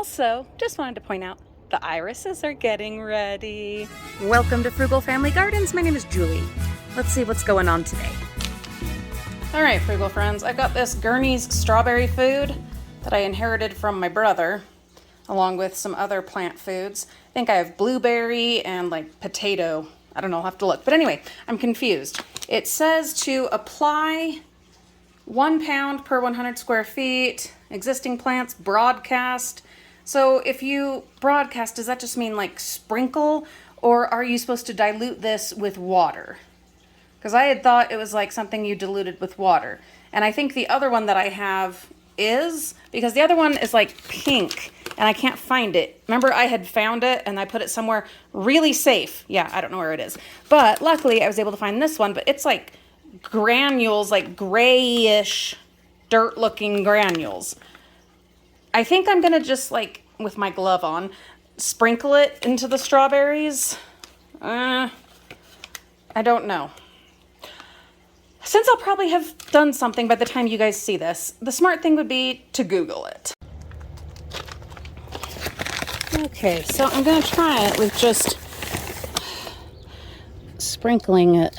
Also, just wanted to point out, the irises are getting ready. Welcome to Frugal Family Gardens. My name is Julie. Let's see what's going on today. All right, Frugal friends, I've got this Gurney's strawberry food that I inherited from my brother, along with some other plant foods. I think I have blueberry and like potato. I don't know, I'll have to look. But anyway, I'm confused. It says to apply 1 pound per 100 square feet, existing plants, broadcast. So if you broadcast, does that just mean like sprinkle, or are you supposed to dilute this with water? Because I had thought it was like something you diluted with water. And I think the other one that I have is, because the other one is like pink and I can't find it. Remember, I had found it and I put it somewhere really safe. Yeah, I don't know where it is. But luckily I was able to find this one, but it's like granules, like grayish, dirt looking granules. I think I'm gonna just, like, with my glove on, sprinkle it into the strawberries. I don't know. Since I'll probably have done something by the time you guys see this, the smart thing would be to Google it. Okay, so I'm gonna try it with just sprinkling it.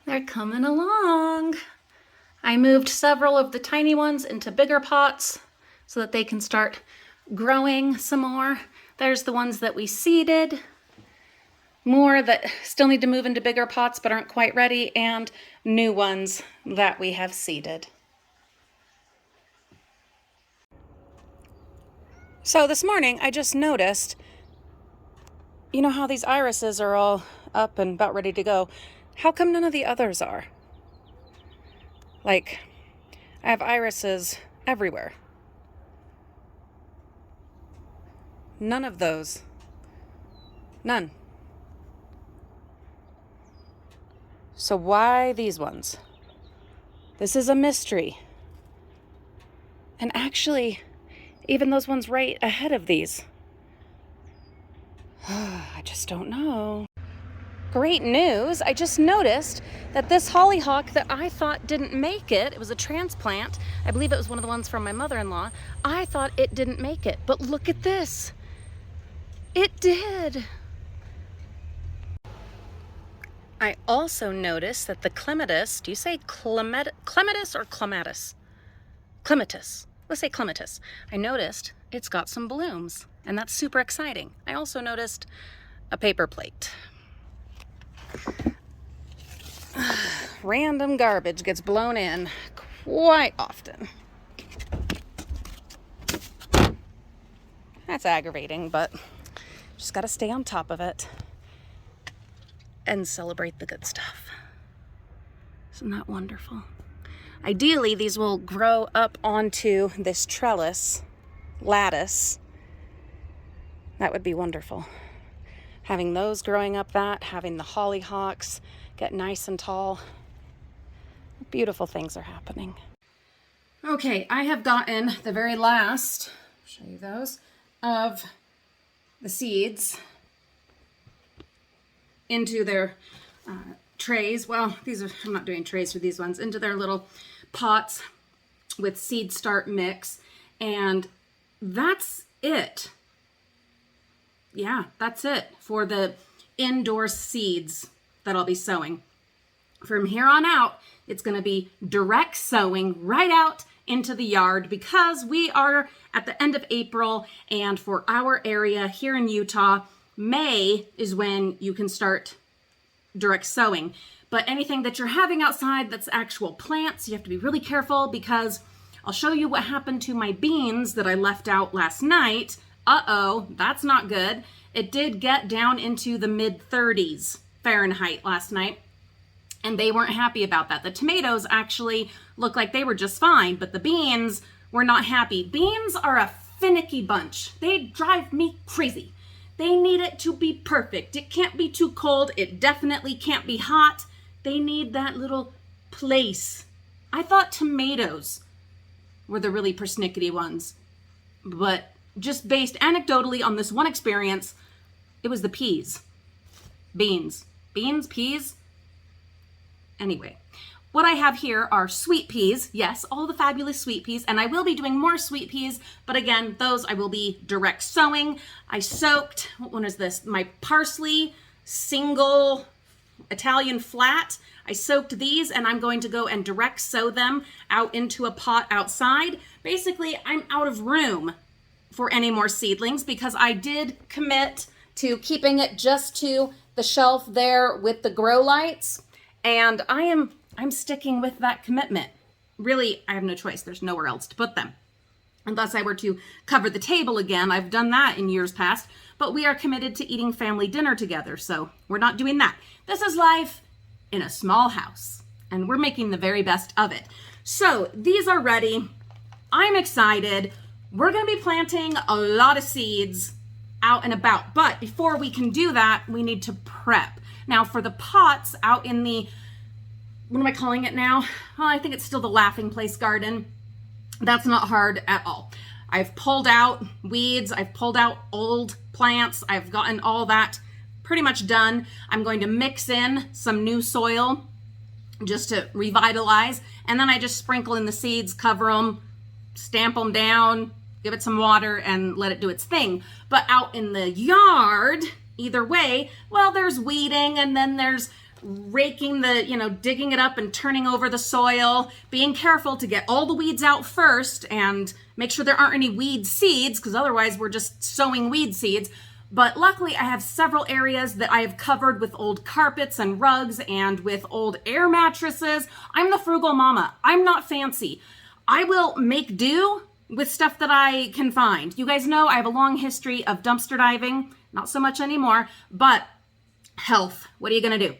They're coming along. I moved several of the tiny ones into bigger pots so that they can start growing some more. There's the ones that we seeded. More that still need to move into bigger pots but aren't quite ready, and new ones that we have seeded. So this morning I just noticed, you know how these irises are all up and about ready to go? How come none of the others are? Like, I have irises everywhere. None of those. None. So why these ones? This is a mystery. And actually, even those ones right ahead of these. I just don't know. Great news, I just noticed that this hollyhock that I thought didn't make it, it was a transplant, I believe it was one of the ones from my mother-in-law, I thought it didn't make it, but look at this. It did. I also noticed that the clematis, do you say clematis or clematis? Clematis, let's say clematis. I noticed it's got some blooms, and that's super exciting. I also noticed a paper plate. Random garbage gets blown in quite often. That's aggravating, but just gotta stay on top of it and celebrate the good stuff. Isn't that wonderful? Ideally, these will grow up onto this trellis, lattice. That would be wonderful. Having those growing up that, having the hollyhocks get nice and tall. Beautiful things are happening. Okay, I have gotten the very last, I'll show you those, of the seeds into their trays. Well, these are, I'm not doing trays for these ones, into their little pots with seed start mix. And that's it. Yeah, that's it for the indoor seeds that I'll be sowing. From here on out, it's going to be direct sowing right out into the yard because we are at the end of April, and for our area here in Utah, May is when you can start direct sowing. But anything that you're having outside that's actual plants, you have to be really careful, because I'll show you what happened to my beans that I left out last night. Uh-oh, that's not good. It did get down into the mid-30s Fahrenheit last night, and they weren't happy about that. The tomatoes actually looked like they were just fine, but the beans were not happy. Beans are a finicky bunch. They drive me crazy. They need it to be perfect. It can't be too cold. It definitely can't be hot. They need that little place. I thought tomatoes were the really persnickety ones, but just based anecdotally on this one experience, it was the peas. Beans, peas. Anyway, what I have here are sweet peas. Yes, all the fabulous sweet peas, and I will be doing more sweet peas, but again, those I will be direct sowing. I soaked, what one is this? My parsley single Italian flat. I soaked these, and I'm going to go and direct sow them out into a pot outside. Basically, I'm out of room for any more seedlings because I did commit to keeping it just to the shelf there with the grow lights, and I'm sticking with that commitment. Really, I have no choice. There's nowhere else to put them. Unless I were to cover the table again. I've done that in years past, but we are committed to eating family dinner together, so we're not doing that. This is life in a small house, and we're making the very best of it. So these are ready. I'm excited. We're going to be planting a lot of seeds out and about, but before we can do that, we need to prep. Now for the pots out in the, what am I calling it now? Oh, I think it's still the Laughing Place garden. That's not hard at all. I've pulled out weeds. I've pulled out old plants. I've gotten all that pretty much done. I'm going to mix in some new soil just to revitalize. And then I just sprinkle in the seeds, cover them, stamp them down, give it some water, and let it do its thing. But out in the yard, either way, well, there's weeding, and then there's raking the, digging it up and turning over the soil, being careful to get all the weeds out first and make sure there aren't any weed seeds, because otherwise we're just sowing weed seeds. But luckily I have several areas that I have covered with old carpets and rugs and with old air mattresses. I'm the frugal mama. I'm not fancy. I will make do with stuff that I can find. You guys know I have a long history of dumpster diving, not so much anymore, but health, what are you gonna do?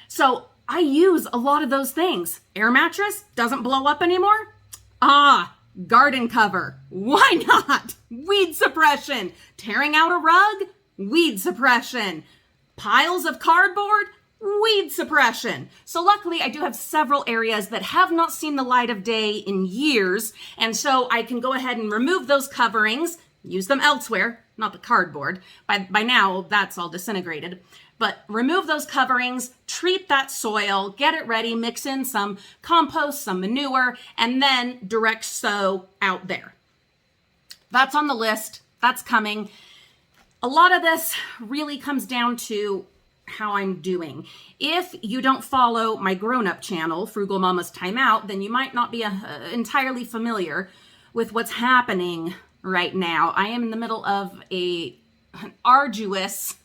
So I use a lot of those things. Air mattress doesn't blow up anymore. Garden cover. Why not? Weed suppression. Tearing out a rug. Weed suppression. Piles of cardboard. Weed suppression. So luckily I do have several areas that have not seen the light of day in years. And so I can go ahead and remove those coverings, use them elsewhere, not the cardboard. By now that's all disintegrated. But remove those coverings, treat that soil, get it ready, mix in some compost, some manure, and then direct sow out there. That's on the list. That's coming. A lot of this really comes down to how I'm doing. If you don't follow my grown-up channel, Frugal Mama's Time Out, then you might not be entirely familiar with what's happening right now. I am in the middle of an arduous,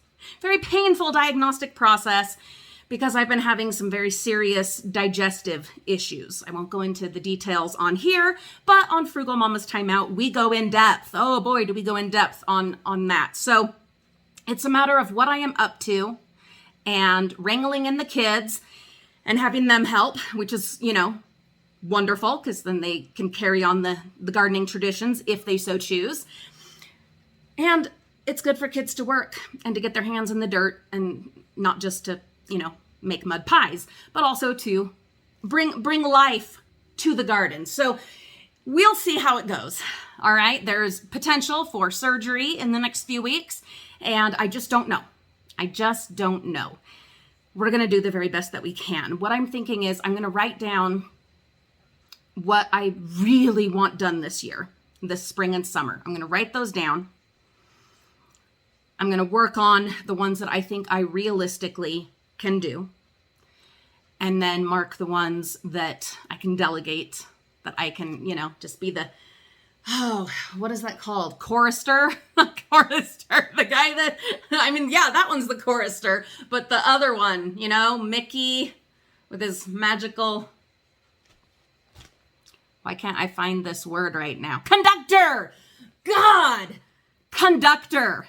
very painful diagnostic process because I've been having some very serious digestive issues. I won't go into the details on here, but on Frugal Mama's Time Out, we go in depth. Oh boy, do we go in depth on that. So it's a matter of what I am up to and wrangling in the kids and having them help, which is, wonderful, because then they can carry on the gardening traditions if they so choose. And it's good for kids to work and to get their hands in the dirt, and not just to, make mud pies, but also to bring life to the garden. So we'll see how it goes. All right. There's potential for surgery in the next few weeks, and I just don't know. We're going to do the very best that we can. What I'm thinking is I'm going to write down what I really want done this year, this spring and summer. I'm going to write those down. I'm going to work on the ones that I think I realistically can do, and then mark the ones that I can delegate, that I can, just be the oh, what is that called? Chorister? Chorister. The guy that, yeah, that one's the chorister. But the other one, Mickey with his magical, why can't I find this word right now? Conductor! God! Conductor.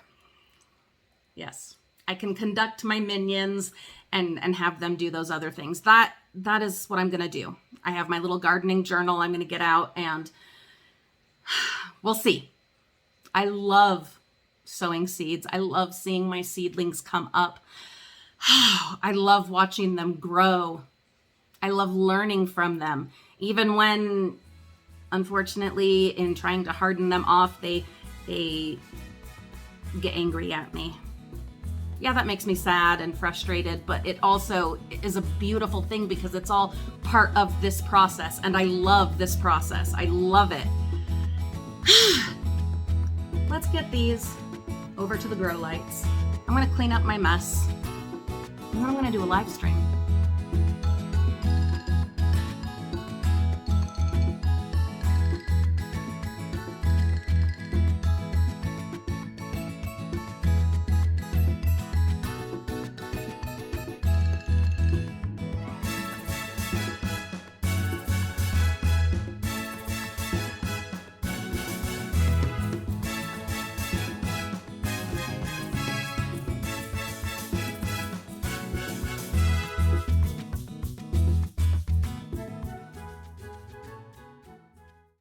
Yes, I can conduct my minions and have them do those other things. That is what I'm going to do. I have my little gardening journal I'm going to get out, and we'll see. I love sowing seeds. I love seeing my seedlings come up. I love watching them grow. I love learning from them. Even when, unfortunately, in trying to harden them off, they get angry at me. Yeah, that makes me sad and frustrated, but it also is a beautiful thing because it's all part of this process, and I love this process. I love it. Let's get these over to the grow lights. I'm gonna clean up my mess, and then I'm gonna do a live stream.